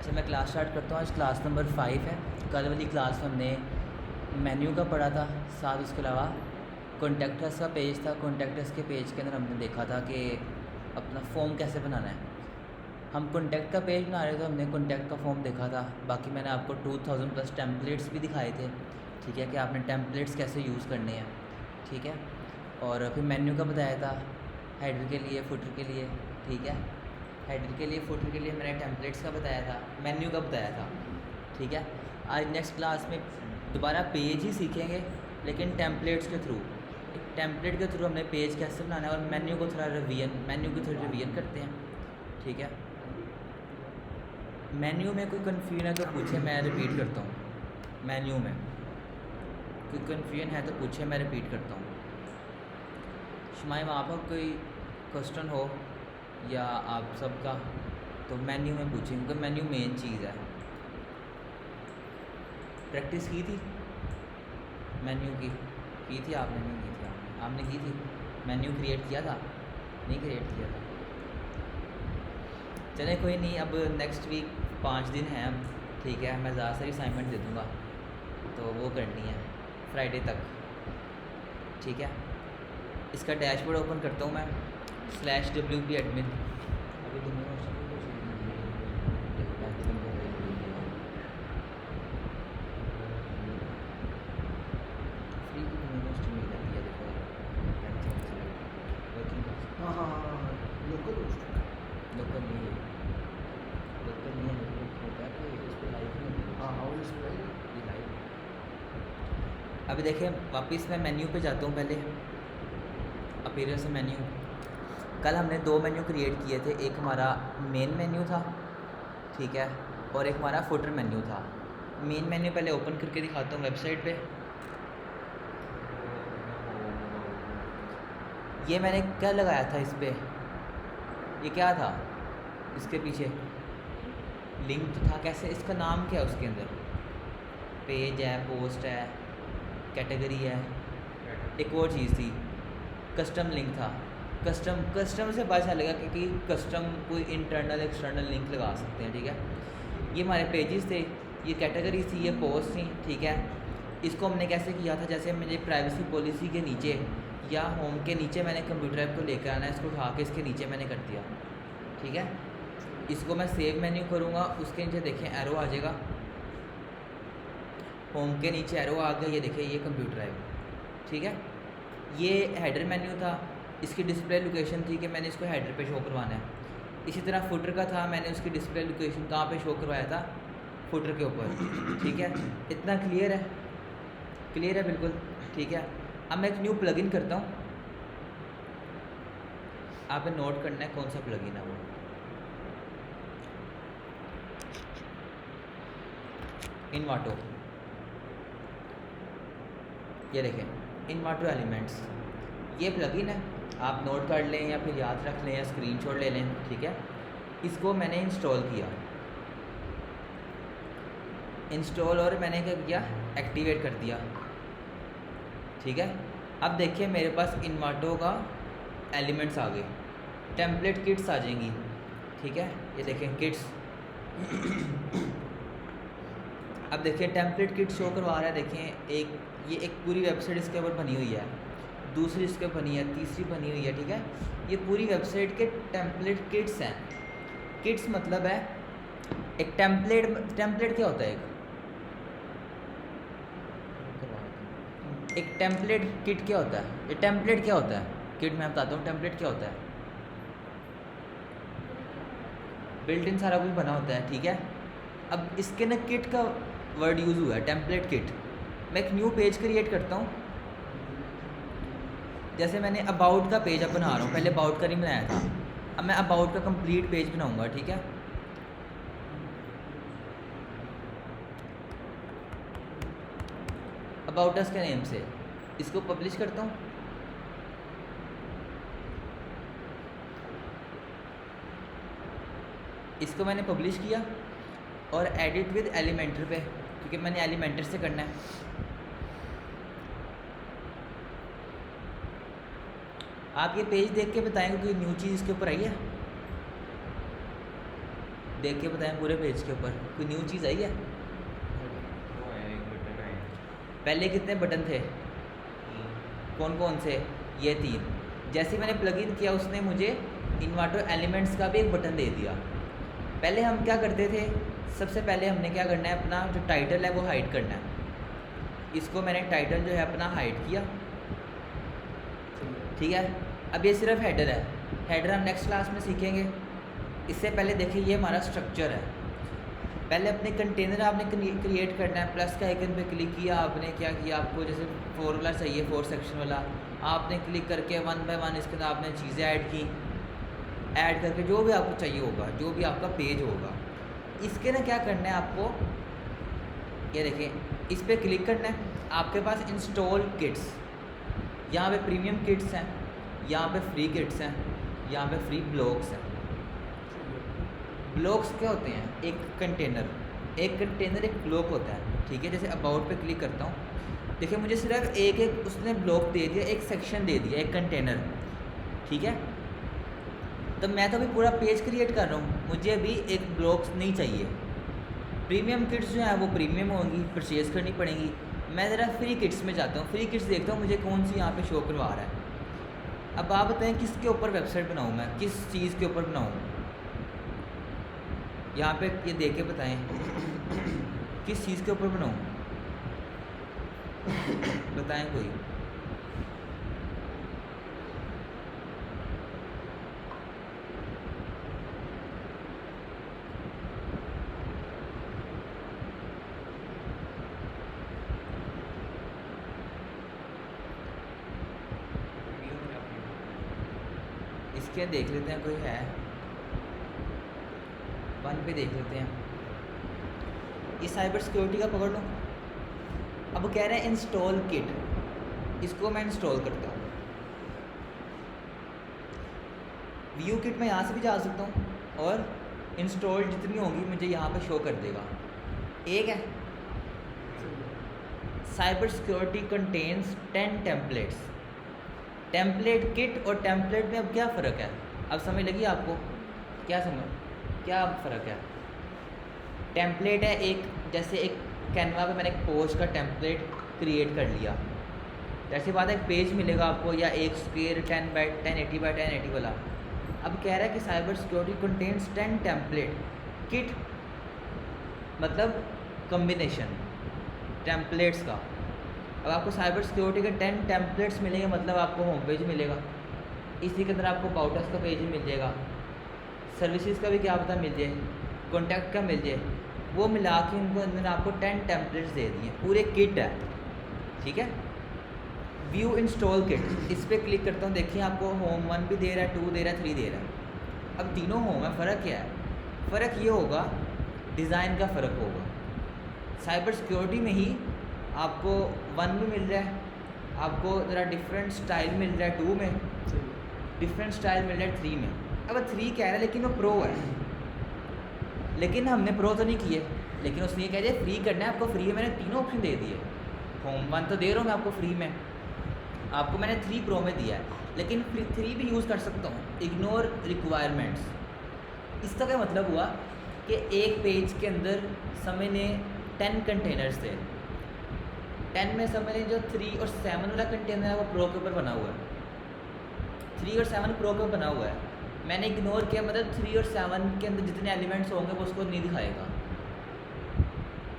अच्छा, मैं class start करता हूँ। आज क्लास नंबर 5 है। कल वाली क्लास में हमने मेन्यू का पढ़ा था, साथ उसके अलावा कॉन्टैक्टस का पेज था। कॉन्टैक्टस के पेज के अंदर हमने देखा था कि अपना फॉर्म कैसे बनाना है। हम कॉन्टैक्ट का पेज बना रहे थे, हमने कॉन्टैक्ट का फॉर्म देखा था। बाकी मैंने आपको 2000 प्लस टेम्पलेट्स भी दिखाए थे, ठीक है, कि आपने टेम्पलेट्स कैसे यूज़ करने हैं, ठीक है। और फिर मेन्यू का बताया था, हेडर के लिए, फुटर के लिए, ठीक है। हेडर के लिए, फुटर के लिए मैंने टेम्पलेट्स का बताया था, मेन्यू का बताया था, ठीक है। आज नेक्स्ट क्लास में दोबारा पेज ही सीखेंगे, लेकिन टेम्पलेट्स के थ्रू। एक टेम्पलेट के थ्रू हमने पेज कैसे बनाना है, और मेन्यू को थोड़ा रिवीजन करते हैं, ठीक है। मेन्यू में कोई कन्फ्यूजन है तो पूछे, मैं रिपीट करता हूँ। मेन्यू में कोई कन्फ्यूजन है तो पूछे, मैं रिपीट करता हूँ। शुमाइम, आपका कोई क्वेश्चन हो या आप सबका, तो मेन्यू में पूछें, क्योंकि मेन्यू मेन चीज़ है। प्रैक्टिस की थी मेन्यू की थी आपने? नहीं की थी आपने की थी? मेन्यू क्रिएट किया था? नहीं क्रिएट किया था। चले कोई नहीं, अब नेक्स्ट वीक 5 दिन हैं अब, ठीक है। मैं ज़्यादा सारी असाइनमेंट दे दूँगा, तो वो करनी है फ्राइडे तक, ठीक है। इसका डैशबोर्ड ओपन करता हूँ मैं, /wp admin। अभी तो मेरा फ्री की यूनिवर्सिटी मिल जाती है, देखो वर्किंग हाँ हाँ हाँ हाँ, लोकल होस्ट लोकल नहीं है, लोकल नहीं है, लोकल होता है कि इस पर लाइव नहीं होती। हाँ हाँ, वो इस पर ये लाइव। अभी देखें, वापस मैं मेन्यू पे जाता हूँ पहले, अपीयरेंस मेन्यू। कल हमने 2 मेन्यू क्रिएट किए थे, एक हमारा मेन मेन्यू था, ठीक है, और एक हमारा फुटर मेन्यू था। मेन मेन्यू पहले ओपन करके दिखाता हूँ वेबसाइट पे। ये मैंने क्या लगाया था इस पर, ये क्या था इसके पीछे? लिंक तो था, कैसे, इसका नाम क्या है उसके अंदर? पेज है, पोस्ट है, कैटेगरी है, एक और चीज़ थी, कस्टम लिंक था। कस्टम से पता चलेगा कि कस्टम कोई इंटरनल एक्सटर्नल लिंक लगा सकते हैं, ठीक है। ये हमारे पेजेस थे, ये कैटेगरी थी, ये पोस्ट थी, ठीक है। इसको हमने कैसे किया था, जैसे मुझे प्राइवेसी पॉलिसी के नीचे या होम के नीचे मैंने कंप्यूटर ऐप को लेकर आना है, इसको उठा के इसके नीचे मैंने कर दिया, ठीक है। इसको मैं सेव मेन्यू करूँगा, उसके नीचे देखें एरो आ जाएगा, होम के नीचे एरो आ गया, ये देखिए ये कंप्यूटर ऐप, ठीक है। ये हेडर मेन्यू था, इसकी डिस्प्ले लोकेशन थी कि मैंने इसको हेडर पे शो करवाना है। इसी तरह फुटर का था, मैंने उसकी डिस्प्ले लोकेशन कहाँ पे शो करवाया था? फुटर के ऊपर, ठीक है। इतना क्लियर है? क्लियर है बिल्कुल, ठीक है। अब मैं एक न्यू प्लगइन करता हूँ, आपने नोट करना है कौन सा प्लगइन है वो। इनवाटो, ये देखें इनवाटो एलिमेंट्स, ये प्लगइन है। आप नोट कर लें या फिर याद रख लें या स्क्रीनशॉट ले लें, ठीक है। इसको मैंने इंस्टॉल किया, इंस्टॉल, और मैंने क्या किया, एक्टिवेट कर दिया, ठीक है। अब देखिए मेरे पास इनवाटो का एलिमेंट्स आ गए, टेम्पलेट किट्स आ जाएंगी, ठीक है। ये देखें किट्स, अब देखिए टेम्पलेट किट शो करवा रहा है, देखें ये एक पूरी वेबसाइट इसके ऊपर बनी हुई है, दूसरी इसके बनी है, तीसरी बनी हुई है, ठीक है। ये पूरी वेबसाइट के टेम्पलेट किट्स हैं। किट्स मतलब है एक टेम्पलेट क्या होता है? एक टेम्पलेट किट क्या होता है? ये टेम्पलेट क्या होता है? किट मैं बताता हूँ टेम्पलेट क्या होता है। बिल्ट इन सारा कुछ बना होता है, ठीक है। अब इसके ना किट का वर्ड यूज़ हुआ है, टेम्पलेट किट। मैं एक न्यू पेज क्रिएट करता हूँ, जैसे मैंने अबाउट का पेज अब बना रहा हूँ, पहले अबाउट का नहीं बनाया था। अब मैं अबाउट का कंप्लीट पेज बनाऊँगा, ठीक है। अबाउट अस के नेम से इसको पब्लिश करता हूँ, इसको मैंने पब्लिश किया, और एडिट विद एलिमेंटर पे, क्योंकि मैंने एलिमेंटर से करना है। आप ये पेज देख के बताएंगे कोई न्यू चीज़ इसके ऊपर आई है? देख के बताएं पूरे पेज के ऊपर कोई न्यू चीज़ आई है? वो है एक बटन है पहले कितने बटन थे? कौन कौन से? ये 3। जैसे मैंने प्लगइन किया उसने मुझे इन्वर्टर एलिमेंट्स का भी एक बटन दे दिया। पहले हम क्या करते थे, सबसे पहले हमने क्या करना है, अपना जो टाइटल है वो हाइड करना है। इसको मैंने टाइटल जो है अपना हाइड किया, ठीक है। अब ये सिर्फ हेडर है, हेडर हम नेक्स्ट क्लास में सीखेंगे। इससे पहले देखिए ये हमारा स्ट्रक्चर है। पहले अपने कंटेनर आपने क्रिएट करना है, प्लस का आइकन पे क्लिक किया आपने, क्या किया, आपको जैसे फॉर्मूला चाहिए 4 सेक्शन वाला, आपने क्लिक करके 1 बाय 1 इसके अंदर आपने चीज़ें ऐड की, ऐड करके जो भी आपको चाहिए होगा, जो भी आपका पेज होगा, इसके ना क्या करना है आपको, ये देखें इस पर क्लिक करना है। आपके पास इंस्टॉल किट्स, यहाँ पे प्रीमियम किट्स हैं, यहाँ पे फ्री किट्स हैं, यहाँ पे फ्री ब्लॉक्स हैं। ब्लॉक्स क्या होते हैं? एक कंटेनर एक ब्लॉक होता है, ठीक है। जैसे अबाउट पे क्लिक करता हूँ, देखिए मुझे सिर्फ एक उसने ब्लॉक दे दिया, एक सेक्शन दे दिया, एक कंटेनर, ठीक है। तो मैं तो अभी पूरा पेज क्रिएट कर रहा हूँ, मुझे अभी एक ब्लॉक्स नहीं चाहिए। प्रीमियम किट्स जो हैं वो प्रीमियम होंगी, परचेज़ करनी पड़ेंगी। मैं ज़रा फ्री किट्स में जाता हूँ, फ्री किट्स देखता हूँ मुझे कौन सी यहाँ पे शो करवा रहा है। अब आप बताएं किसके ऊपर वेबसाइट बनाऊँ, मैं किस चीज़ के ऊपर बनाऊँ? यहाँ पे ये देख के बताएं किस चीज़ के ऊपर बनाऊँ, बताएं कोई। इसके देख लेते हैं कोई है, 1 पे देख लेते हैं। ये साइबर सिक्योरिटी का पकड़ लो। अब कह रहे हैं इंस्टॉल किट, इसको मैं इंस्टॉल करता हूँ। व्यू किट में यहाँ से भी जा सकता हूँ, और इंस्टॉल जितनी होगी मुझे यहाँ पे शो कर देगा। एक है cyber security contains 10 templates. Template kit और टेम्पलेट में अब क्या फ़र्क है? अब समझ लगी आपको? क्या फ़र्क है? टेम्पलेट है एक, जैसे एक कैनवा पे मैंने एक पोस्ट का टेम्पलेट क्रिएट कर लिया, जैसी बात है एक पेज मिलेगा आपको, या एक स्क्वायर 1080 बाई 1080 वाला। अब कह रहा है कि cyber security contains 10 template. Kit मतलब कम्बिनेशन टेम्पलेट्स का। अब आपको साइबर सिक्योरिटी के 10 टेम्पलेट्स मिलेंगे, मतलब आपको होम पेज मिलेगा, इसी के अंदर आपको अबाउट अस का पेज मिल जाएगा, सर्विसेज का भी क्या पता मिल जाए, कॉन्टैक्ट का मिल जाए, वो मिला के उनको अंदर आपको 10 टेम्पलेट्स दे दिए, पूरे किट है, ठीक है। व्यू इंस्टॉल किट, इस पर क्लिक करता हूँ, देखिए आपको होम 1 भी दे रहा है, 2 दे रहा है, 3 दे रहा है। अब तीनों होम है, फ़र्क क्या है? फ़र्क ये होगा डिज़ाइन का फ़र्क होगा। साइबर सिक्योरिटी में ही आपको 1 में मिल रहा है, आपको ज़रा डिफरेंट स्टाइल मिल रहा है, 2 में डिफरेंट स्टाइल मिल रहा है, 3 में। अब 3 कह रहा है लेकिन वो प्रो है, लेकिन हमने प्रो तो नहीं किए, लेकिन उसने ये कह दिया फ्री करना है आपको, फ्री है। मैंने तीनों ऑप्शन दे दिए, होम 1 तो दे रहा हूँ मैं आपको फ्री में, आपको मैंने 3 प्रो में दिया है, लेकिन 3 भी यूज़ कर सकता हूँ। इग्नोर रिक्वायरमेंट्स, इसका क्या मतलब हुआ कि एक पेज के अंदर समझ लें 10 कंटेनर्स थे, 10 में समझ लें जो 3 और 7 वाला कंटेनर है वो प्रो के ऊपर बना हुआ है, 3 और 7 प्रो के ऊपर बना हुआ है। मैंने इग्नोर किया, मतलब 3 और 7 के अंदर जितने एलिमेंट्स होंगे वो उसको नहीं दिखाएगा।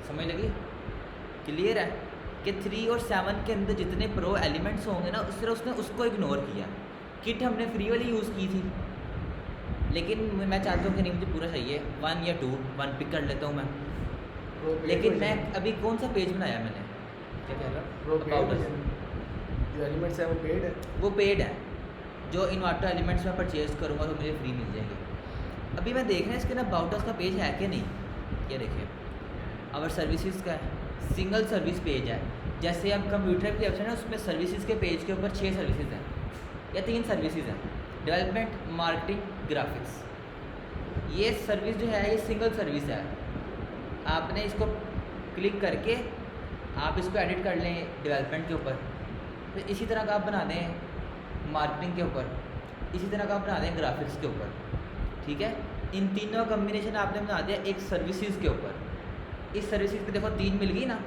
समझ लगी? क्लियर है कि 3 और 7 के अंदर जितने प्रो एलिमेंट्स होंगे ना, उस तरह उसने उसको इग्नोर किया। किट हमने फ्री वाली यूज़ की थी, लेकिन मैं चाहता हूँ कि नहीं मुझे पूरा चाहिए, 1 या 2, 1 पिक कर लेता हूँ मैं। लेकिन मैं अभी कौन सा पेज बनाया मैंने, क्या कह रहा, जो एलिमेंट्स है वो पेड है, वो पेड है। जो इन्वर्टर एलिमेंट्स मैं परचेज़ करूँगा तो मुझे फ्री मिल जाएंगे। अभी मैं देख रहा है इसके ना अबाउट अस का पेज है कि नहीं, ये देखिए और सर्विसेज का है, सिंगल सर्विस पेज है। जैसे अब कंप्यूटर की वेबसाइट है उसमें सर्विसेज के पेज के ऊपर 6 सर्विसेज हैं या 3 सर्विसेज हैं, डेवलपमेंट, मार्केटिंग, ग्राफिक्स। ये सर्विस जो है ये सिंगल सर्विस है। आपने इसको क्लिक करके आप इसको एडिट कर लें डेवलपमेंट के ऊपर, तो इसी तरह का आप बना दें मार्केटिंग के ऊपर, इसी तरह का आप बना दें ग्राफिक्स के ऊपर, ठीक है। इन तीनों कम्बिनेशन आपने बना दिया एक सर्विसेज के ऊपर। इस सर्विसेज पे देखो 3 मिल गई ना,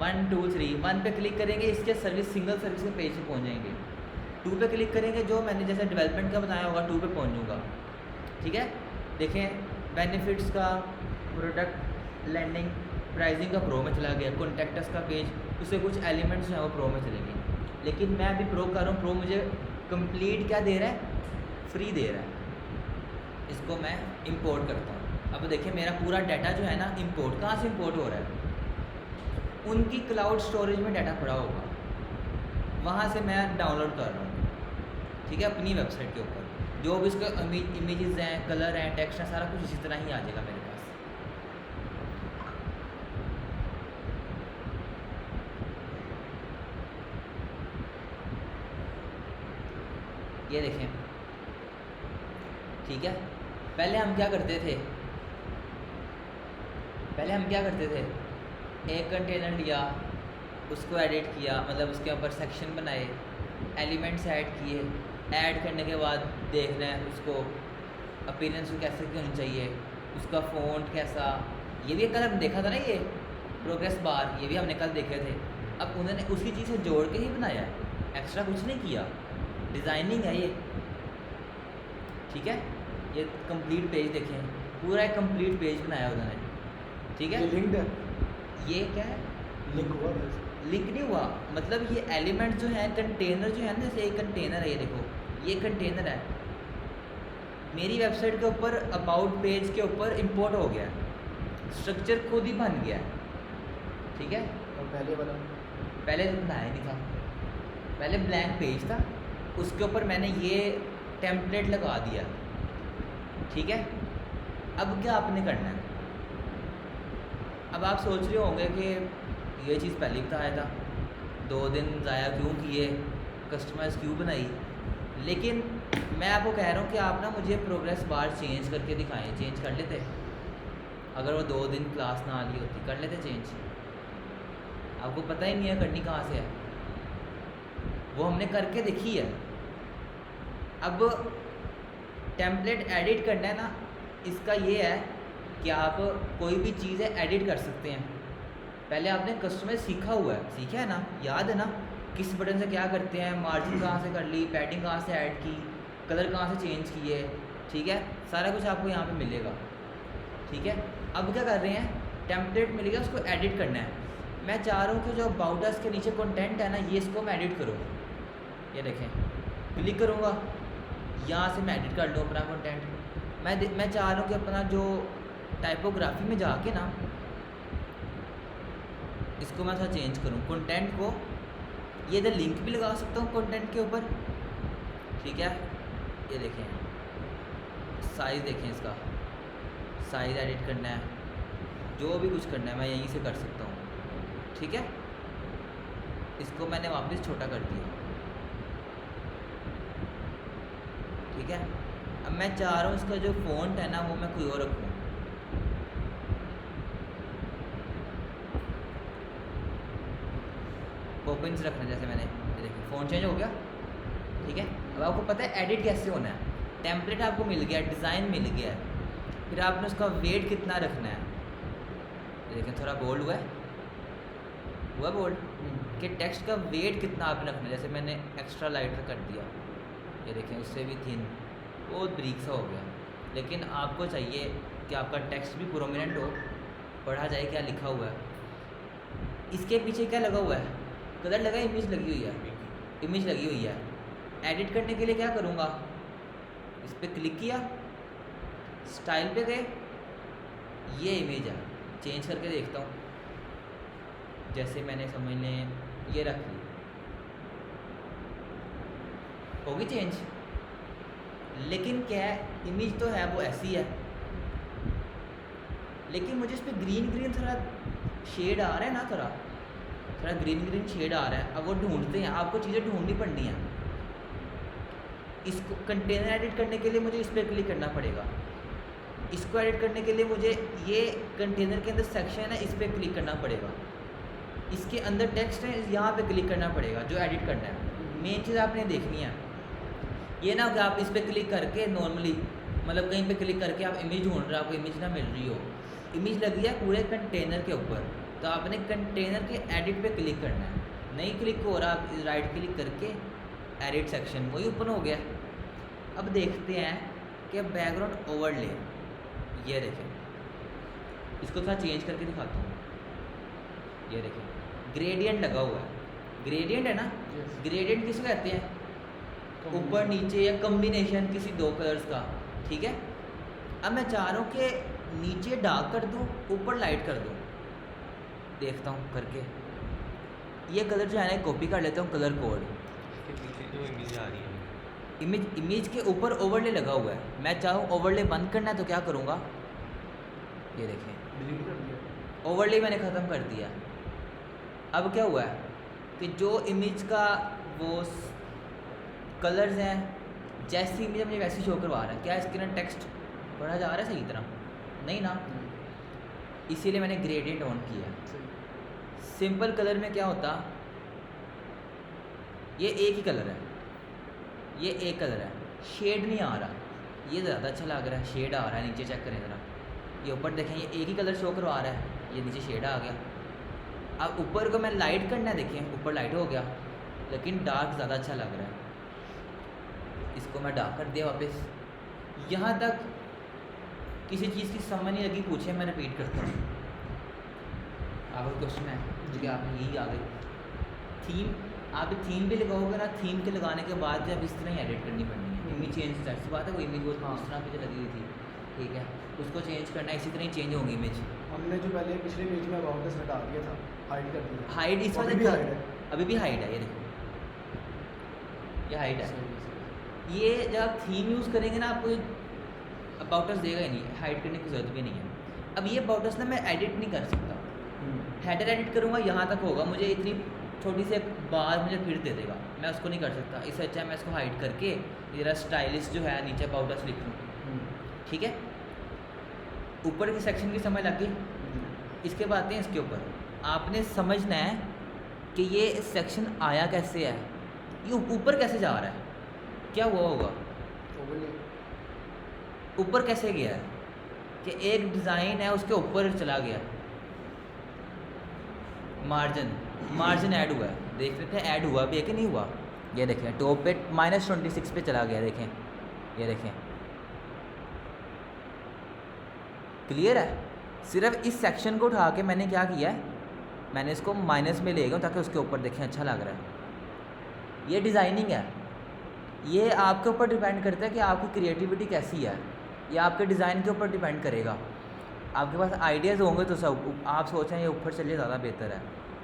1 2 3। 1 पे क्लिक करेंगे, इसके सर्विस सिंगल सर्विस के पेज पे पहुंच जाएंगे। 2 पे क्लिक करेंगे, जो मैंने जैसे डेवलपमेंट का बताया होगा 2 पे पहुंच जाऊँगा। ठीक है, देखें बेनिफिट्स का, प्रोडक्ट लैंडिंग, प्राइसिंग का प्रो में चला गया, कॉन्टैक्टस का पेज, उससे कुछ एलिमेंट्स जो हैं वो प्रो में चलेंगे। लेकिन मैं अभी प्रो कर रहा हूँ, प्रो मुझे कंप्लीट क्या दे रहा है, फ्री दे रहा है। इसको मैं इंपोर्ट करता हूँ। अब देखिए मेरा पूरा डाटा जो है ना इंपोर्ट, कहाँ से इंपोर्ट हो रहा है, उनकी क्लाउड स्टोरेज में डाटा पड़ा होगा, वहाँ से मैं डाउनलोड कर रहा हूँ। ठीक है, अपनी वेबसाइट के ऊपर जो भी इसका इमेजेस हैं, कलर हैं, टेक्स्ट है, सारा कुछ इसी तरह ही आ जाएगा मेरे पास। ये देखें, ठीक है। पहले हम क्या करते थे, एक कंटेनर लिया, उसको एडिट किया, मतलब उसके ऊपर सेक्शन बनाए, एलिमेंट्स ऐड किए, ऐड करने के बाद देखना है उसको अपीयरेंस कैसे की होनी चाहिए, उसका फ़ॉन्ट कैसा। ये भी कल हमने देखा था ना, ये प्रोग्रेस बार, ये भी हमने कल देखे थे। अब उन्होंने उसी चीज़ से जोड़ के ही बनाया है, एक्स्ट्रा कुछ नहीं किया, डिज़ाइनिंग है ये। ठीक है, ये कंप्लीट पेज देखें, पूरा एक कंप्लीट पेज बनाया उन्होंने। ठीक है, ये लिंक्ड है, ये क्या है, लिंक हुआ है। लिंक नहीं हुआ, मतलब ये एलिमेंट जो है, कंटेनर जो है ना, जैसे एक कंटेनर है, ये देखो ये कंटेनर है, मेरी वेबसाइट के ऊपर अबाउट पेज के ऊपर इंपोर्ट हो गया, स्ट्रक्चर खुद ही बन गया है। ठीक है, और पहले वाला पहले तो बनाया नहीं था, पहले ब्लैंक पेज था, उसके ऊपर मैंने ये टेम्पलेट लगा दिया। ठीक है, अब क्या आपने करना है, अब आप सोच रहे होंगे कि ये चीज़ पहले ही बताया था, 2 दिन ज़ाया क्यों किए, कस्टमाइज़ क्यों बनाई। लेकिन मैं आपको कह रहा हूँ कि आप ना मुझे प्रोग्रेस बार चेंज करके दिखाएं, चेंज कर लेते, अगर वो 2 दिन क्लास ना आ ली होती, कर लेते चेंज। आपको पता ही नहीं है करनी कहाँ से है, वो हमने करके देखी है। अब टेम्पलेट एडिट करना है ना, इसका ये है कि आप कोई भी चीज़ें एडिट कर सकते हैं। पहले आपने कस्टमाइज सीखा हुआ है, सीखा है ना, याद है ना, किस बटन से क्या करते हैं, मार्जिन कहाँ से कर ली, पैडिंग कहाँ से ऐड की, कलर कहाँ से चेंज किए। ठीक है, सारा कुछ आपको यहाँ पे मिलेगा। ठीक है, अब क्या कर रहे हैं, टेम्पलेट मिल गया, उसको एडिट करना है। मैं चाह रहा हूँ कि जो अबाउट अस के नीचे कंटेंट है ना, ये इसको मैं एडिट करूँ। ये देखें, क्लिक करूँगा, यहाँ से मैं एडिट कर लूँ अपना कंटेंट। मैं चाह रहा हूँ कि अपना जो टाइपोग्राफी में जाके ना, इसको मैं थोड़ा चेंज करूँ कंटेंट को। ये इधर लिंक भी लगा सकता हूँ कंटेंट के ऊपर। ठीक है, ये देखें, साइज़ देखें, इसका साइज़ एडिट करना है, जो भी कुछ करना है मैं यहीं से कर सकता हूँ। ठीक है, इसको मैंने वापस छोटा कर दिया। ठीक है, अब मैं चाह रहा हूँ इसका जो फ़ॉन्ट है ना, वो मैं कोई और रखूँ। ओपन से रखना, जैसे मैंने देखिए फ़ॉन्ट चेंज हो गया। ठीक है, अब आपको पता है एडिट कैसे होना है। टेम्पलेट आपको मिल गया, डिज़ाइन मिल गया है, फिर आपने उसका वेट कितना रखना है। देखिए थोड़ा बोल्ड हुआ बोल्ड कि टेक्स्ट का वेट कितना आपने रखना है। जैसे मैंने एक्स्ट्रा लाइटर कर दिया, ये देखें उससे भी थिन, बहुत ब्रीक सा हो गया। लेकिन आपको चाहिए कि आपका टेक्स्ट भी प्रोमिनेंट हो, पढ़ा जाए क्या लिखा हुआ है। इसके पीछे क्या लगा हुआ है, कलर लगा, इमेज लगी हुई है, इमेज लगी हुई है। एडिट करने के लिए क्या करूँगा, इस पर क्लिक किया, स्टाइल पे गए, ये इमेज है, चेंज करके देखता हूँ। जैसे मैंने समझ लें ये रख ली, होगी चेंज। लेकिन क्या है, इमेज तो है वो ऐसी है, लेकिन मुझे इस पर ग्रीन थोड़ा शेड आ रहा है ना, थोड़ा ग्रीन शेड आ रहा है। अब वो ढूंढते हैं, आपको चीज़ें ढूंढनी पड़नी है। इसको कंटेनर एडिट करने के लिए मुझे इस पर क्लिक करना पड़ेगा। इसको एडिट करने के लिए मुझे ये कंटेनर के अंदर सेक्शन है, इस पर क्लिक करना पड़ेगा। इसके अंदर टेक्स्ट है, यहाँ पे क्लिक करना पड़ेगा जो एडिट करना है। मेन चीज़ आपने देखनी है, ये ना कि आप इस पर क्लिक करके नॉर्मली मतलब कहीं पे क्लिक करके आप इमेज ढूंढ रहे हो, आपको इमेज ना मिल रही हो, इमेज लगी है पूरे कंटेनर के ऊपर, तो आपने कंटेनर के एडिट पे क्लिक करना है, नहीं क्लिक हो रहा, आप राइट क्लिक करके एडिट सेक्शन वही ओपन हो गया। अब देखते हैं कि बैकग्राउंड ओवरले, ये देखें, इसको थोड़ा चेंज करके दिखाता हूँ। ये देखें ग्रेडियंट लगा हुआ है, ग्रेडियंट है ना, Yes. ग्रेडियंट किसको कहते हैं, ऊपर नीचे या कम्बिनेशन किसी दो कलर्स का, ठीक है। अब मैं चाह रहा हूँ कि नीचे डार्क कर दूँ, ऊपर लाइट कर दूँ, देखता हूँ करके। ये कलर जो है ना कॉपी कर लेता हूँ, कलर कोड, इसके पीछे जो इमेज आ रही है, इमेज के ऊपर ओवरले लगा हुआ है, मैं चाहूँ ओवरले बंद करना है तो क्या करूँगा, ये देखें डिलीट कर दिया। ओवरले मैंने ख़त्म कर दिया। अब क्या हुआ है कि जो इमेज का वो कलर्स हैं, जैसी इमेज मुझे वैसी शो करवा रहा है, क्या इसके ना टेक्स्ट पढ़ा जा रहा है सही तरह, नहीं ना, इसीलिए मैंने ग्रेडियंट ऑन किया। सही। सिंपल कलर में क्या होता, ये एक ही कलर है, ये एक कलर है, शेड नहीं आ रहा, ये ज़्यादा अच्छा लग रहा है, शेड आ रहा है, नीचे चेक करें ज़रा, ये ऊपर देखें ये एक ही कलर शो करवा रहा है, ये नीचे शेड आ गया। अब ऊपर को मैं लाइट करना है, देखें ऊपर लाइट हो गया, लेकिन डार्क ज़्यादा अच्छा लग रहा है, इसको मैं डार्क कर दिया वापस। यहाँ तक किसी चीज़ की समझ नहीं लगी, पूछे मैं रिपीट करता हूँ। आपका क्वेश्चन है क्योंकि आपने यही आ गई थीम, आप थीम भी लगाओगे ना, थीम के लगाने के बाद जब इस तरह ही एडिट करनी पड़नी है, इमेज चेंज कर बात है, वो इमेज वो हाँ। इस तरह पे लगी हुई थी, ठीक है, उसको चेंज करना है, इसी तरह ही चेंज होगी इमेज। हमने जो पहले पिछले पेज में अबाउट अस हटा दिया था, हाइड कर दिया। हाइड इस अभी वजह भी हाइड है। अभी भी हाइड है, ये देखो ये हाइड है। सही, सही। ये जब आप थीम यूज़ करेंगे ना, आपको अबाउटस देगा ही नहीं, हाइड करने की ज़रूरत भी नहीं है। अब ये अबाउटस ना मैं एडिट नहीं कर सकता, हेडर एडिट करूँगा यहाँ तक होगा, मुझे इतनी छोटी सी एक बार मुझे फिर दे देगा, मैं उसको नहीं कर सकता। इससे अच्छा मैं इसको हाइड करके ज़रा स्टाइलिश जो है नीचे अबाउटस लिख लूँ, ठीक है। ऊपर की सेक्शन की समझ लग गई। इसके बाद आते हैं इसके ऊपर, आपने समझना है कि ये सेक्शन आया कैसे है, ये ऊपर कैसे जा रहा है, क्या हुआ होगा, ओवरले। ऊपर कैसे गया है, कि एक डिज़ाइन है उसके ऊपर चला गया, मार्जिन ऐड हुआ है, देख लेते हैं ऐड हुआ भी है कि नहीं हुआ। ये देखें टॉप पे -26 पे चला गया, देखें ये देखें, क्लियर है। सिर्फ इस सेक्शन को उठा के मैंने क्या किया है, मैंने इसको माइनस में ले गया ताकि उसके ऊपर देखें अच्छा लग रहा है। ये डिज़ाइनिंग है, ये आपके ऊपर डिपेंड करता है कि आपकी क्रिएटिविटी कैसी है, ये आपके डिज़ाइन के ऊपर डिपेंड करेगा। आपके पास आइडियाज़ होंगे तो सब आप सोचें ये ऊपर चलिए ज़्यादा बेहतर है,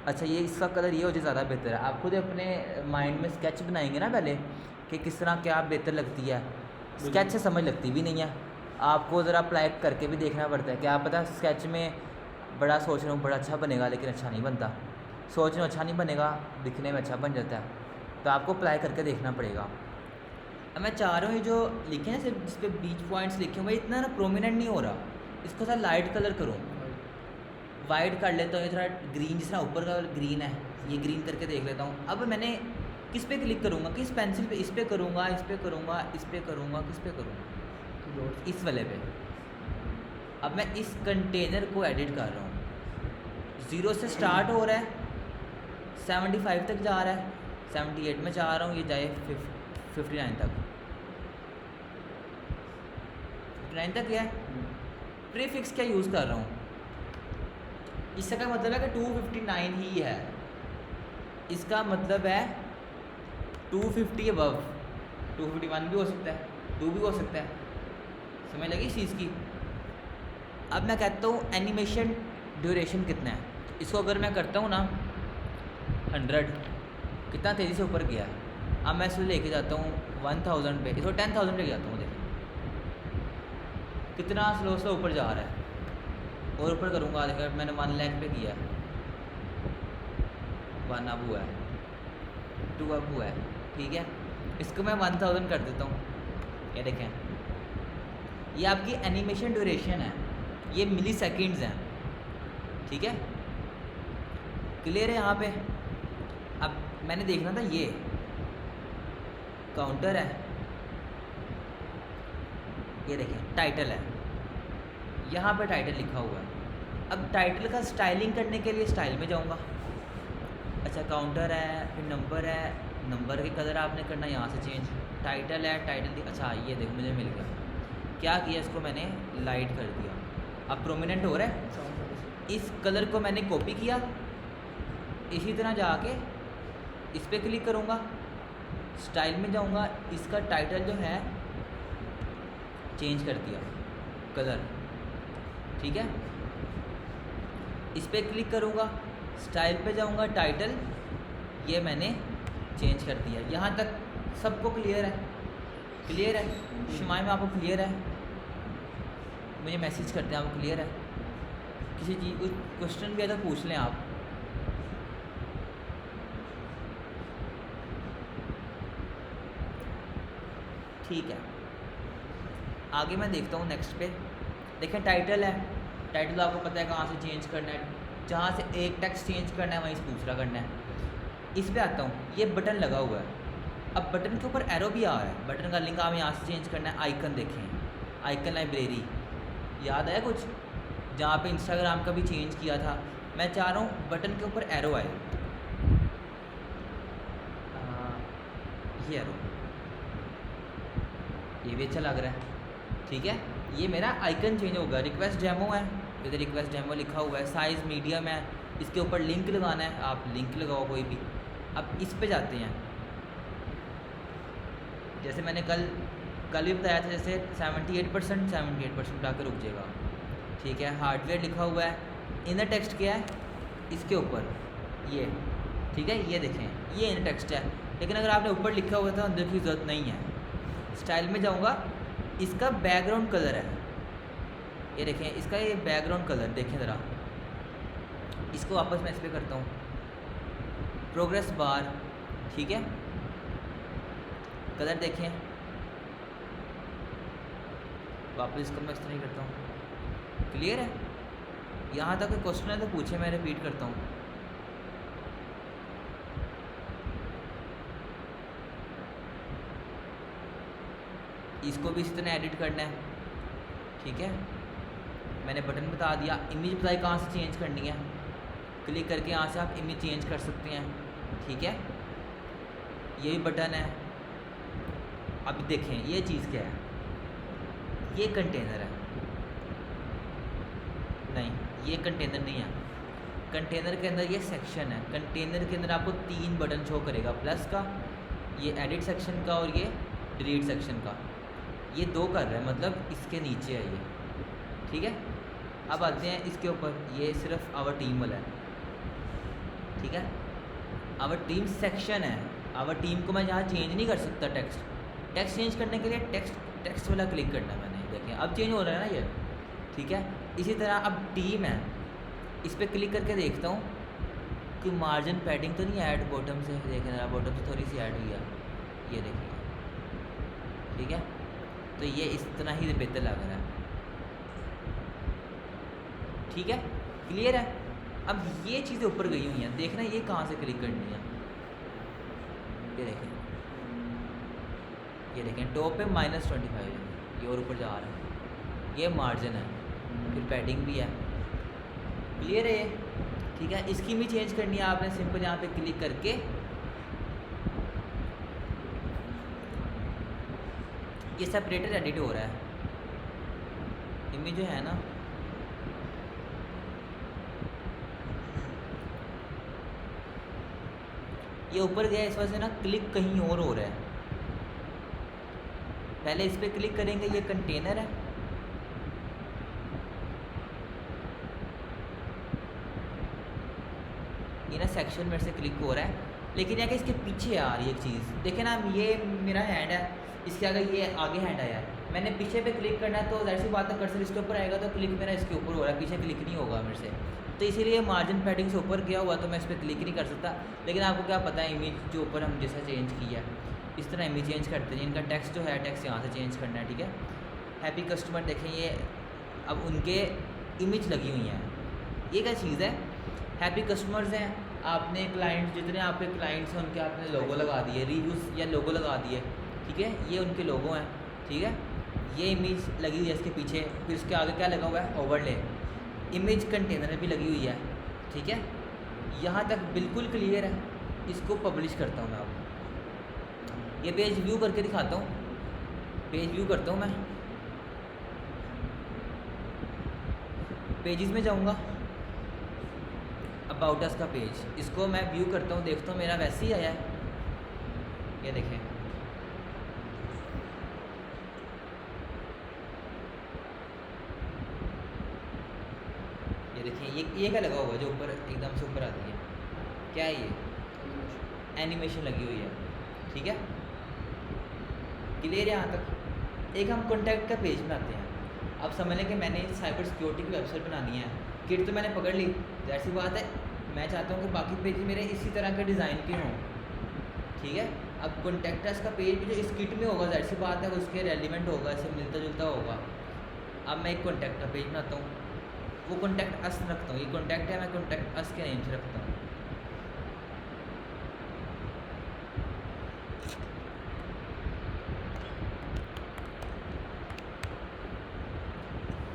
अच्छा ये इसका कलर ये हो जाए ज़्यादा बेहतर है। आप खुद अपने माइंड में स्केच बनाएंगे ना पहले कि किस तरह क्या बेहतर लगती है, स्केच से समझ लगती भी नहीं है, आपको ज़रा अप्लाई करके भी देखना पड़ता है। क्या पता स्केच में बड़ा सोच रहा हूँ बड़ा अच्छा बनेगा लेकिन अच्छा नहीं बनता, सोच रहा हूँ अच्छा नहीं बनेगा दिखने में अच्छा बन जाता है, तो आपको अप्लाई करके देखना पड़ेगा। अब मैं चाह रहा हूँ ये जो लिखे हैं सिर्फ जिस पे बीच पॉइंट्स लिखे हुए इतना ना प्रोमिनेंट नहीं हो रहा, इसको थोड़ा लाइट कलर करूँ, वाइट कर लेता हूँ, ये थोड़ा ग्रीन, जिस तरह ऊपर का ग्रीन है ये ग्रीन करके देख लेता हूँ। अब मैंने किस पे क्लिक करूँगा, किस पेंसिल पे, इस पे करूँगा, इस पे करूँगा, इस पे करूँगा, किस पे करूँगा, इस वाले पे। अब मैं इस कंटेनर को एडिट कर रहा हूँ, 0 से स्टार्ट हो रहा है, 75 तक जा रहा है, 78 में चाह रहा हूँ ये जाए 59 तक, 59 तक क्या है। प्रीफिक्स क्या यूज़ कर रहा हूँ, इसका क्या मतलब है कि 259 ही है, इसका मतलब है 250 अबव, 251 भी हो सकता है, 2 भी हो सकता है, समझ लगी इस चीज़ की। अब मैं कहता हूँ एनिमेशन ड्यूरेशन कितना है, इसको अगर मैं करता हूँ ना 100, कितना तेज़ी से ऊपर गया है। अब मैं इसको लेके जाता हूँ 1000 पे, इसको 10,000 लेके जाता हूँ, देखिए कितना स्लो ऊपर जा रहा है, और ऊपर करूँगा, देखिए मैंने 1 लाख पे किया, 1 अब हुआ है, 2 अब हुआ है, ठीक है। इसको मैं 1000 कर देता हूँ, ये देखें ये आपकी एनिमेशन ड्यूरेशन है, ये मिली सेकेंड्स हैं, ठीक है, क्लियर है यहाँ पे। अब मैंने देखना था ये काउंटर है, ये देखें टाइटल है, यहाँ पे टाइटल लिखा हुआ है। अब टाइटल का स्टाइलिंग करने के लिए स्टाइल में जाऊँगा, अच्छा काउंटर है, फिर नंबर है, नंबर के कलर आपने करना यहाँ से चेंज, टाइटल है, टाइटल अच्छा ये देखो मुझे मिल गया, क्या किया इसको मैंने लाइट कर दिया, अब प्रोमिनेंट हो रहा है। इस कलर को मैंने कॉपी किया, इसी तरह जाके इस पर क्लिक करूँगा, स्टाइल में जाऊँगा, इसका टाइटल जो है चेंज कर दिया कलर, ठीक है। इस पर क्लिक करूँगा, स्टाइल पे जाऊँगा, टाइटल ये मैंने चेंज कर दिया। यहाँ तक सबको क्लियर है? क्लियर है शुमाई में आपको क्लियर है? मुझे मैसेज करते हैं आपको क्लियर है? किसी चीज़ कुछ क्वेश्चन भी है तो पूछ लें आप। ठीक है, आगे मैं देखता हूँ नेक्स्ट पे। देखें टाइटल है, टाइटल आपको पता है कहाँ से चेंज करना है, जहाँ से एक टेक्स्ट चेंज करना है वहीं से दूसरा करना है। इस पे आता हूँ, ये बटन लगा हुआ है, अब बटन के ऊपर एरो भी आ रहा है, बटन का लिंक आप यहाँ से चेंज करना है। आइकन देखें, आइकन लाइब्रेरी याद आया कुछ, जहाँ पे इंस्टाग्राम का भी चेंज किया था। मैं चाह रहा हूँ बटन के ऊपर एरो आए, ये एरो, ये भी अच्छा लग रहा है, ठीक है। ये मेरा आइकन चेंज होगा। रिक्वेस्ट डेमो है, इधर रिक्वेस्ट डेमो लिखा हुआ है, साइज़ मीडियम है, इसके ऊपर लिंक लगाना है, आप लिंक लगाओ कोई भी। अब इस पे जाते हैं, जैसे मैंने कल भी बताया था, जैसे 78% आकर रुक जाएगा, ठीक है। हार्डवेयर लिखा हुआ है, इनर टेक्स्ट क्या है इसके ऊपर ये, ठीक है, ये देखें ये इनर टेक्स्ट है, लेकिन अगर आपने ऊपर लिखा हुआ था अंदर की ज़रूरत नहीं है। स्टाइल में जाऊँगा, इसका बैकग्राउंड कलर है, ये देखें इसका ये बैकग्राउंड कलर देखें ज़रा, इसको वापस मैं इस पर करता हूँ, प्रोग्रेस बार, ठीक है, कलर देखें, वापस इसको मैं इस तरह ही करता हूँ। क्लियर है? यहाँ तक कोई क्वेश्चन है तो पूछे, मैं रिपीट करता हूँ। इसको भी इसी तरह एडिट करना है, ठीक है। मैंने बटन बता दिया, इमेज बताई कहाँ से चेंज करनी है, क्लिक करके यहाँ से आप इमेज चेंज कर सकते हैं, ठीक है। ये भी बटन है। अब देखें ये चीज़ क्या है, ये कंटेनर है, नहीं ये कंटेनर नहीं है, कंटेनर के अंदर ये सेक्शन है। कंटेनर के अंदर आपको 3 बटन शो करेगा, प्लस का, ये एडिट सेक्शन का और ये डिलीट सेक्शन का, ये 2 कर रहा है, मतलब इसके नीचे है ये, ठीक है। अब आते हैं इसके ऊपर, ये सिर्फ आवर टीम वाला है, ठीक है। आवर टीम सेक्शन है, आवर टीम को मैं यहाँ चेंज नहीं कर सकता। टेक्स्ट चेंज करने के लिए टेक्स्ट वाला क्लिक करना है मैंने, देखें अब चेंज हो रहा है ना ये, ठीक है। इसी तरह अब टीम है, इस पर क्लिक करके देखता हूँ कि मार्जिन पैडिंग तो नहीं ऐड बॉटम से, देखें ज़रा बॉटम से थोड़ी सी ऐड हुई है, ये देखिए, ठीक है। तो ये इस तरह ही बेहतर लग रहा है, ठीक है, क्लियर है। अब ये चीज़ें ऊपर गई हुई हैं, देखना ये कहाँ से क्लिक करनी है, ये देखें टॉप पे -25 है, ये और ऊपर जा रहा है, ये मार्जिन है, फिर पैडिंग भी है, क्लियर है ये, ठीक है। इसकी भी चेंज करनी है आपने, सिंपल यहाँ पे क्लिक करके ये सेपरेटर एडिट हो रहा है, इमेज जो है ना, ये ऊपर गया इस वजह से ना क्लिक कहीं और हो रहा है। पहले इस पर क्लिक करेंगे, ये कंटेनर है, ये ना सेक्शन मेरे से क्लिक हो रहा है, लेकिन यहाँ कि इसके पीछे आ रही है एक चीज़, देखें ना, ये मेरा हैंड है, इसके आगे ये आगे हैंड आया है, मैंने पीछे पे क्लिक करना है तो जाहिर सी बात है कर्सर इसके ऊपर आएगा तो क्लिक मेरा इसके ऊपर हो रहा है, पीछे क्लिक नहीं होगा मेरे से, तो इसीलिए मार्जिन पैडिंग से ऊपर गया हुआ तो मैं इस पर क्लिक नहीं कर सकता। लेकिन आपको क्या पता है, इमेज जो ऊपर हम जैसा चेंज किया है इस तरह इमेज चेंज करते हैं। इनका टेक्स्ट जो है, टेक्स्ट यहाँ से चेंज करना है, ठीक है। हैप्पी कस्टमर देखें, ये अब उनके इमेज लगी हुई हैं, ये क्या चीज़ है, हैप्पी कस्टमर्स हैं, आपने क्लाइंट जितने आपके क्लाइंट्स हैं उनके आपने लोगो लगा दिए, रिव्यूज़ या लोगो लगा दिए, ठीक है, ये उनके लोगो हैं, ठीक है। ये इमेज लगी हुई है इसके पीछे, फिर इसके आगे क्या लगा हुआ है, ओवरले। इमेज कंटेनर भी लगी हुई है, ठीक है। यहाँ तक बिल्कुल क्लियर है। इसको पब्लिश करता हूँ मैं अब। ये पेज व्यू करके दिखाता हूँ, पेज व्यू करता हूँ मैं। पेजेस में जाऊँगा, अबाउट अस का पेज, इसको मैं व्यू करता हूँ, देखता हूँ मेरा वैसे ही आया है। ये देखें, ये देखिए, ये क्या लगा हुआ है जो ऊपर एकदम से ऊपर आती है, क्या है ये, एनिमेशन लगी हुई है, ठीक है। क्लियर है यहाँ तक। एक हम कॉन्टैक्ट का पेज बनाते हैं। अब समझ लें कि मैंने साइबर सिक्योरिटी की वेबसाइट बनानी है, किट तो मैंने पकड़ ली, ऐसी बात है मैं चाहता हूँ कि बाकी पेज मेरे इसी तरह के डिज़ाइन के हों, ठीक है। अब कॉन्टैक्ट का पेज जो इस किट में होगा, जाहिर सी बात है वो उसके रेलिवेंट होगा, इससे मिलता जुलता होगा। अब मैं एक कॉन्टैक्ट का पेज बनाता हूँ, वो कॉन्टैक्ट अस रखता हूँ, ये कॉन्टैक्ट है, मैं कॉन्टैक्ट अस के नेम से रखता हूँ।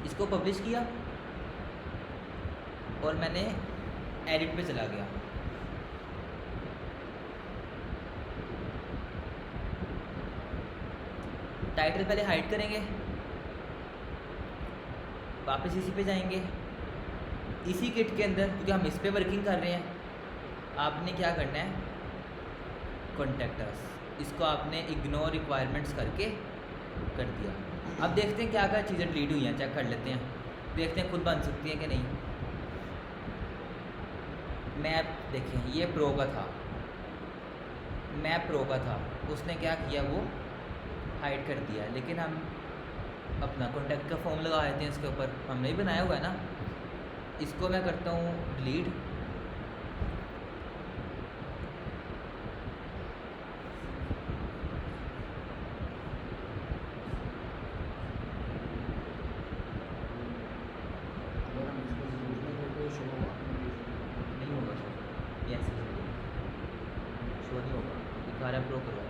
इसको पब्लिश किया और मैंने एडिट पे चला गया। टाइटल पहले हाइड करेंगे, वापस इसी पे जाएंगे। इसी किट के अंदर, क्योंकि हम इस पे वर्किंग कर रहे हैं, आपने क्या करना है, कॉन्टैक्ट अस, इसको आपने इग्नोर रिक्वायरमेंट्स करके कर दिया। अब देखते हैं क्या क्या चीज़ें डिलीट हुई हैं, चेक कर लेते हैं, देखते हैं खुद बन सकती हैं कि नहीं। मैप देखें, ये प्रो का था, मैप प्रो का था, उसने क्या किया, वो हाइड कर दिया। लेकिन हम अपना कॉन्टैक्ट का फॉर्म लगा देते हैं इसके ऊपर, हमने ही बनाया हुआ है ना। इसको मैं करता हूँ डिलीट, अगर हम इसको यूज में करते तो शो होगा। नहीं होगा शो, यस शो नहीं होगा, दिखा रहा है प्रो करो,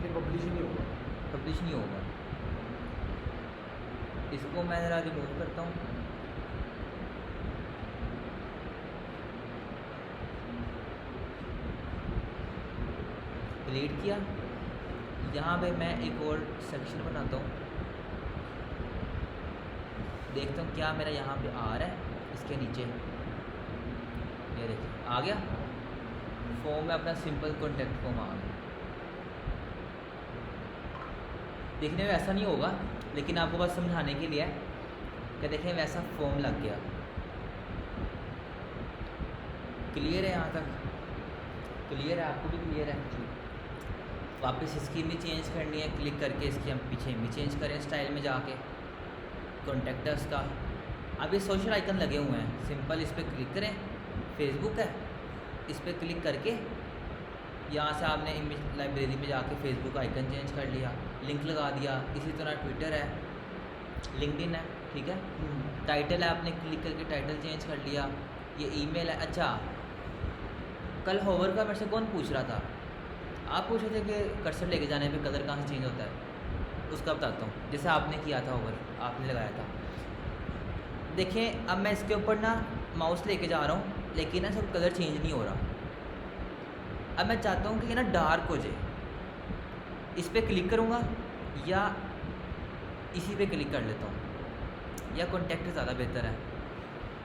ये पब्लिश ही नहीं होगा। पब्लिश नहीं होगा। इसको मैं ज़रा रिमूव करता हूँ, डिलीट किया। यहाँ पे मैं एक और सेक्शन बनाता हूँ, देखता हूँ क्या मेरा यहाँ पे आ रहा है, इसके नीचे ये देखिए आ गया फॉर्म में, अपना सिंपल कॉन्टैक्ट फॉर्म आ गया। देखने में वैसा नहीं होगा, लेकिन आपको बस समझाने के लिए कि देखें वैसा फॉर्म लग गया। क्लियर है यहाँ तक, क्लियर है, आपको भी क्लियर है। वापस इसकी इमेज चेंज करनी है, क्लिक करके इसकी हम पीछे इमेज चेंज करें स्टाइल में जाके, कॉन्टैक्ट अस का। अब ये सोशल आइकन लगे हुए हैं, सिंपल इस पर क्लिक करें, फेसबुक है, इस पर क्लिक करके यहाँ से आपने इमेज लाइब्रेरी में जाके फेसबुक आइकन चेंज कर लिया, लिंक लगा दिया। इसी तरह ट्विटर है, लिंक्डइन है, ठीक है। टाइटल है, आपने क्लिक करके टाइटल चेंज कर लिया। ये ईमेल है। अच्छा, कल होवर का मेरे से कौन पूछ रहा था, आप पूछ रहे थे कि कर्सर लेके जाने पे कलर कहाँ से चेंज होता है, उसका बताता हूँ। जैसे आपने किया था होवर, आपने लगाया था, देखें अब मैं इसके ऊपर ना माउस लेके जा रहा हूँ, लेकिन ना सब कलर चेंज नहीं हो रहा। अब मैं चाहता हूँ कि ये ना डार्क हो जाए, इस पर क्लिक करूँगा या इसी पे क्लिक कर लेता हूँ, या कॉन्टैक्ट ज़्यादा बेहतर है।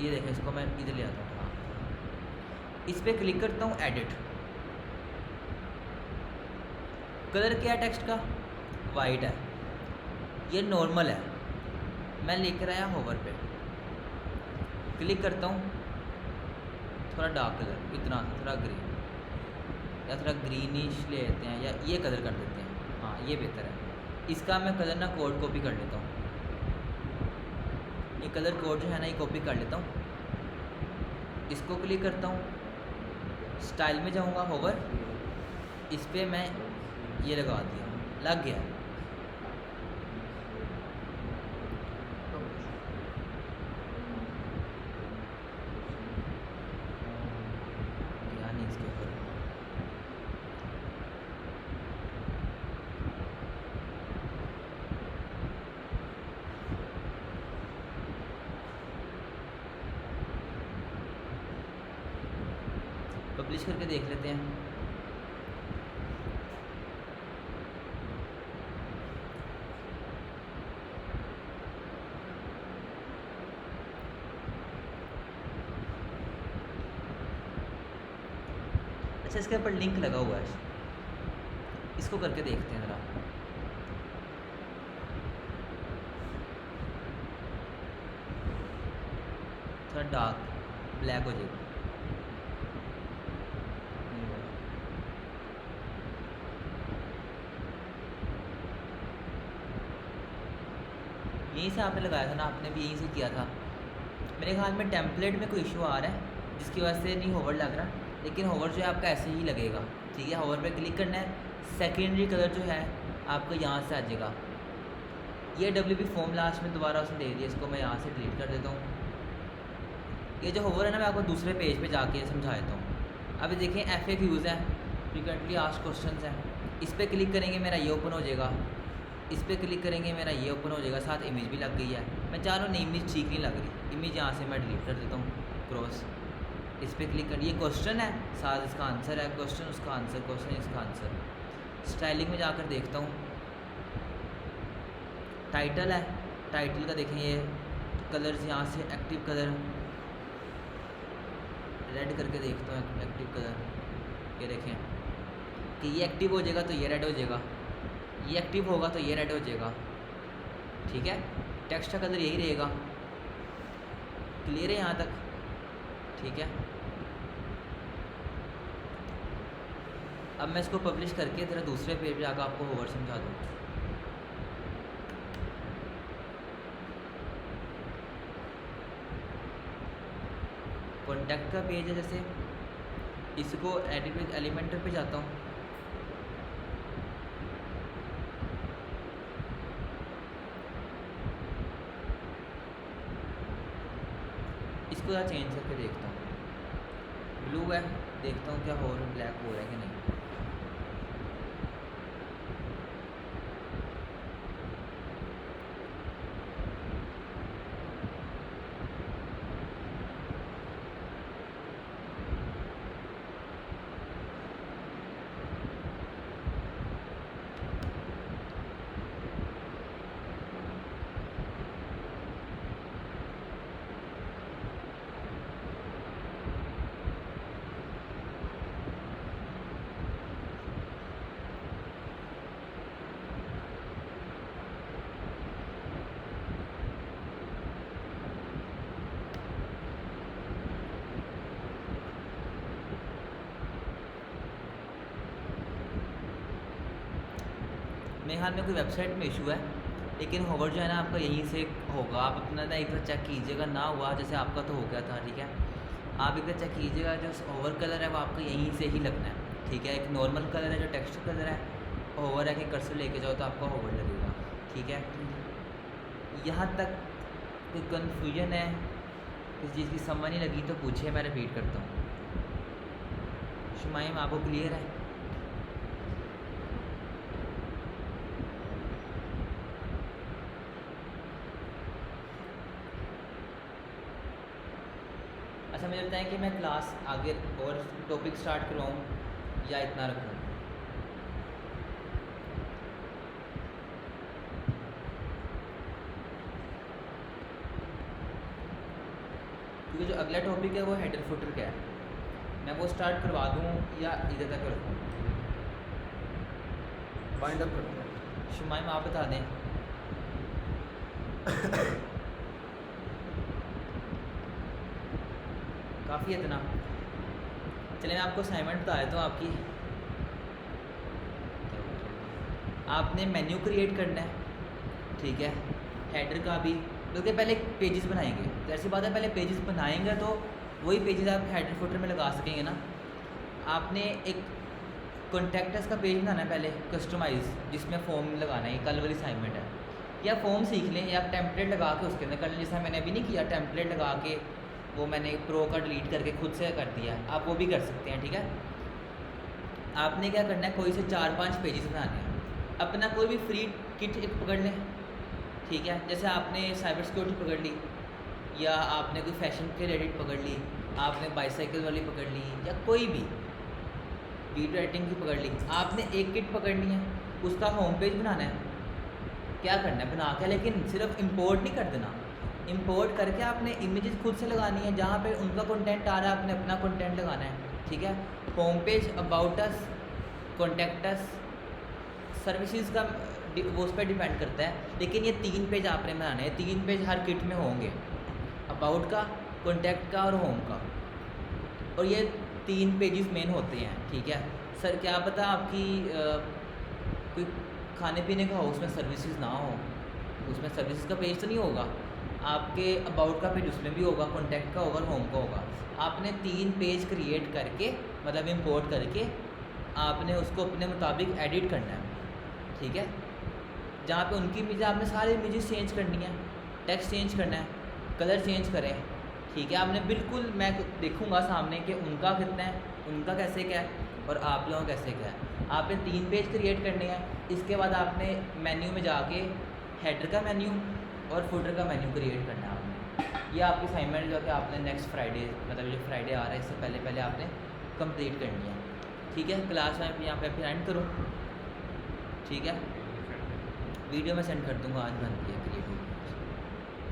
ये देखें, इसको मैं इधर ले आता हूँ, हाँ, इस पर क्लिक करता हूँ, एडिट। कलर क्या है टेक्स्ट का, वाइट है, ये नॉर्मल है। मैं लेकर आया होवर पे, क्लिक करता हूँ, थोड़ा डार्क कलर, इतना थोड़ा ग्रीन या थोड़ा ग्रीनिश ले लेते हैं, या ये कलर कर देते हैं, हाँ ये बेहतर है। इसका मैं कलर ना कोड कॉपी कर लेता हूँ, ये कलर कोड जो है ना ये कॉपी कर लेता हूँ। इसको क्लिक करता हूँ, स्टाइल में जाऊँगा, होवर, इस पर मैं ये लगा दिया, लग गया। इसके ऊपर पब्लिश करके देख लेते हैं। अच्छा, इसके ऊपर लिंक लगा हुआ है, इसको करके देखते हैं ज़रा। थोड़ा डार्क ब्लैक हो जाएगा। यहीं से आपने लगाया था ना, आपने भी यहीं से किया था। मेरे ख्याल में टेम्पलेट में कोई इशू आ रहा है जिसकी वजह से नहीं होवर लग रहा, लेकिन होवर जो है आपका ऐसे ही लगेगा। ठीक है, होवर पे क्लिक करना है, सेकेंडरी कलर जो है आपका यहाँ से आ जाएगा। ये WP फॉर्म लास्ट में दोबारा उसने दे दिया, इसको मैं यहाँ से डिलीट कर देता हूँ। ये जो होवर है ना, मैं आपको दूसरे पेज पे जाके समझा देता हूँ। अभी देखें FAQs है, फ्रीक्वेंटली आस्क्ड क्वेश्चंस हैं, इस पर क्लिक करेंगे मेरा ये ओपन हो जाएगा, इस पर क्लिक करेंगे मेरा ये ओपन हो जाएगा, साथ इमेज भी लग गई है। मैं चाह रहा हूँ नहीं, इमेज ठीक नहीं लग रही, इमेज यहाँ से मैं डिलीट कर देता हूँ, क्रॉस। इस पर क्लिक कर, ये क्वेश्चन है, साथ इसका आंसर है, क्वेश्चन उसका आंसर, क्वेश्चन इसका आंसर। स्टाइलिंग में जाकर देखता हूँ, टाइटल है, टाइटल का देखें ये कलर्स यहाँ से एक्टिव कलर रेड करके देखता हूँ, एक्टिव कलर ये देखें कि ये एक्टिव हो जाएगा तो ये रेड हो जाएगा, ये एक्टिव होगा तो ये रेड हो जाएगा। ठीक है, टेक्स्ट का कलर यही रहेगा। क्लियर है यहाँ तक? ठीक है, अब मैं इसको पब्लिश करके तेरा दूसरे पेज पे जाकर आपको होवर समझा दूँ। कॉन्टैक्ट का पेज है, जैसे इसको एडिट एलिमेंटर पे जाता हूँ, इसको यार चेंज करके देखता हूँ। ब्लू है, देखता हूँ क्या हो रहा है, ब्लैक हो रहा है कि नहीं। मेरे हाल में कोई वेबसाइट में इशू है, लेकिन होवर जो है ना आपका यहीं से होगा। आप अपना ना एक बार चेक कीजिएगा, ना हुआ जैसे आपका तो हो गया था। ठीक है, आप एक बार चेक कीजिएगा, जो होवर कलर है वो आपका यहीं से ही लगना है। ठीक है, एक नॉर्मल कलर है जो टेक्स्ट कलर है, होवर है कि कर्सर लेके जाओ तो आपका होवर लगेगा। ठीक है, यहाँ तक कोई कन्फ्यूजन है, किसी चीज़ की समझ नहीं लगी तो पूछिए, मैं रिपीट करता हूँ। शुमाइम आपको क्लियर है? अच्छा, मुझे लगता है कि मैं क्लास आगे और टॉपिक स्टार्ट करवाऊँ या इतना रखूँ? क्योंकि जो अगला टॉपिक है वो हेडर फुटर का है, मैं वो स्टार्ट करवा दूँ या इधर तक रखूँ? बाइंड अप करते हैं। शुमाइम आप बता दें। काफ़ी इतना। चलिए मैं आपको असाइनमेंट बता देता हूँ आपकी। आपने मेन्यू क्रिएट करना है। ठीक है, हेडर का भी, बल्कि पहले पेजेस बनाएंगे तो ऐसी बात है, पहले पेजेस बनाएंगे तो वही पेजेस आप हेडर फुटर में लगा सकेंगे ना। आपने एक कॉन्टैक्टस का पेज बनाना है पहले, कस्टमाइज़, जिसमें फॉर्म लगाना है। ये कल वाली असाइनमेंट है। या फॉर्म सीख लें या टेम्पलेट लगा के उसके अंदर कर लें, जैसा मैंने अभी नहीं किया, टेम्पलेट लगा के वो मैंने प्रो का डिलीट करके खुद से कर दिया। आप वो भी कर सकते हैं। ठीक है, आपने क्या करना है, कोई से 4-5 पेजेस बनाने हैं। अपना कोई भी फ्री किट एक पकड़ लें। ठीक है, जैसे आपने साइबर सिक्योरिटी पकड़ ली, या आपने कोई फैशन के रिलेटेड पकड़ ली, आपने बाईसाइकिल वाली पकड़ ली या कोई भी वीडियो एडिटिंग की पकड़ ली, आपने एक किट पकड़नी है, उसका होम पेज बनाना है, क्या करना है बना के, लेकिन सिर्फ इंपोर्ट नहीं कर देना। इंपोर्ट करके आपने इमेजेस खुद से लगानी है, जहाँ पे उनका कंटेंट आ रहा है आपने अपना कंटेंट लगाना है, ठीक है। Home page, about us, contact us, services का वो उस पर डिपेंड करता है, लेकिन ये 3 पेज आपने बनाने हैं। 3 पेज हर किट में होंगे, अबाउट का, कॉन्टैक्ट का और होम का, और ये 3 पेजेस मेन होते हैं, ठीक है। सर क्या पता आपकी कोई खाने पीने का हो, उसमें सर्विसेज ना हो, उसमें सर्विसेज का पेज तो नहीं होगा, आपके अबाउट का पेज उसमें भी होगा, कॉन्टैक्ट का होगा और होम का होगा। आपने 3 पेज क्रिएट करके, मतलब इंपोर्ट करके, आपने उसको अपने मुताबिक एडिट करना है, ठीक है। जहाँ पे उनकी इमेज, आपने सारी इमेजेस चेंज करनी है, टेक्स्ट चेंज करना है, कलर चेंज करें, ठीक है। आपने बिल्कुल, मैं देखूंगा सामने कि उनका कितना है, उनका कैसे क्या है और आप लोगों का कैसे क्या है। आपने 3 पेज क्रिएट करने हैं। इसके बाद आपने मेन्यू में जाके हेडर का मेन्यू और फुटर का मेन्यू क्रिएट करना है आपने। ये आपकी असाइनमेंट जो है कि आपने नेक्स्ट फ्राइडे, मतलब जो फ्राइडे आ रहा है इससे पहले पहले आपने कंप्लीट करनी है, ठीक है। क्लास में यहाँ पे एंड करो, ठीक है। वीडियो मैं सेंड कर दूँगा, आज बनती है क्रिएटिव।